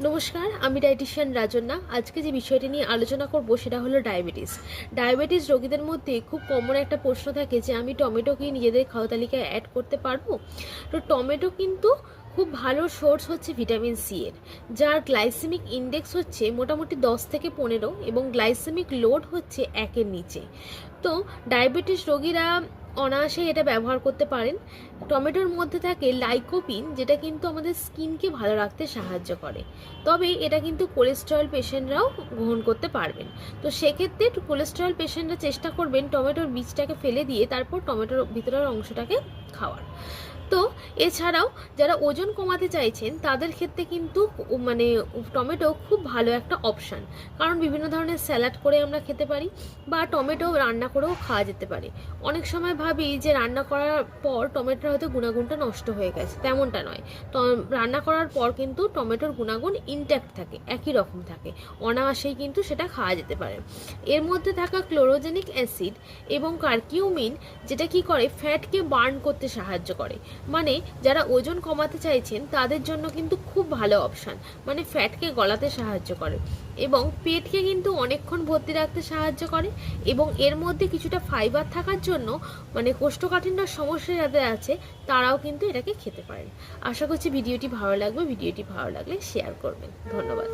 নমস্কার, আমি ডায়েটিশিয়ান রাজন্না। আজকে যে বিষয়টি নিয়ে আলোচনা করব সেটা হলো ডায়াবেটিস। ডায়াবেটিস রোগীদের মধ্যে খুব কমন একটা প্রশ্ন থাকে যে আমি টমেটো কি নিজেদের খাওয়া তালিকায় অ্যাড করতে পারবো? তো টমেটো কিন্তু খুব ভালো সোর্স হচ্ছে ভিটামিন সি এর, যার গ্লাইসেমিক ইন্ডেক্স হচ্ছে মোটামুটি 10 থেকে 15 এবং গ্লাইসেমিক লোড হচ্ছে 1-এর নিচে। তো ডায়াবেটিস রোগীরা অনায়াসে এটা ব্যবহার করতে পারেন। টমেটোর মধ্যে থাকে লাইকোপিন, যেটা কিন্তু আমাদের স্কিনকে ভালো রাখতে সাহায্য করে। তবে এটা কিন্তু কোলেস্টেরল পেশেন্টরাও গ্রহণ করতে পারবেন। তো সেক্ষেত্রে কোলেস্টেরল পেশেন্টরা চেষ্টা করবেন টমেটোর বীজটাকে ফেলে দিয়ে তারপর টমেটোর ভিতরের অংশটাকে খাওয়ার। তো এছাড়াও যারা ওজন কমাতে চাইছেন তাদের ক্ষেত্রে কিন্তু মানে টমেটো খুব ভালো একটা অপশান, কারণ বিভিন্ন ধরনের স্যালাড করে আমরা খেতে পারি বা টমেটো রান্না করেও খাওয়া যেতে পারে। অনেক সময় ভাবি যে রান্না করার পর টমেটোর হয়তো গুণাগুণটা নষ্ট হয়ে গেছে, তেমনটা নয়। তো রান্না করার পর কিন্তু টমেটোর গুণাগুণ ইনট্যাক্ট থাকে, একই রকম থাকে, অনায়াসেই কিন্তু সেটা খাওয়া যেতে পারে। এর মধ্যে থাকা ক্লোরোজেনিক অ্যাসিড এবং কারকিউমিন, যেটা কি করে ফ্যাটকে বার্ন করতে সাহায্য করে। মানে যারা ওজন কমাতে চাইছেন তাদের জন্য কিন্তু খুব ভালো অপশান, মানে ফ্যাটকে গলাতে সাহায্য করে এবং পেটকে কিন্তু অনেকক্ষণ ভর্তি রাখতে সাহায্য করে। এবং এর মধ্যে কিছুটা ফাইবার থাকার জন্য মানে কোষ্ঠকাঠিন্যর সমস্যা যাদের আছে তারাও কিন্তু এটাকে খেতে পারেন। আশা করছি ভিডিওটি ভালো লাগবে। ভিডিওটি ভালো লাগলে শেয়ার করবেন। ধন্যবাদ।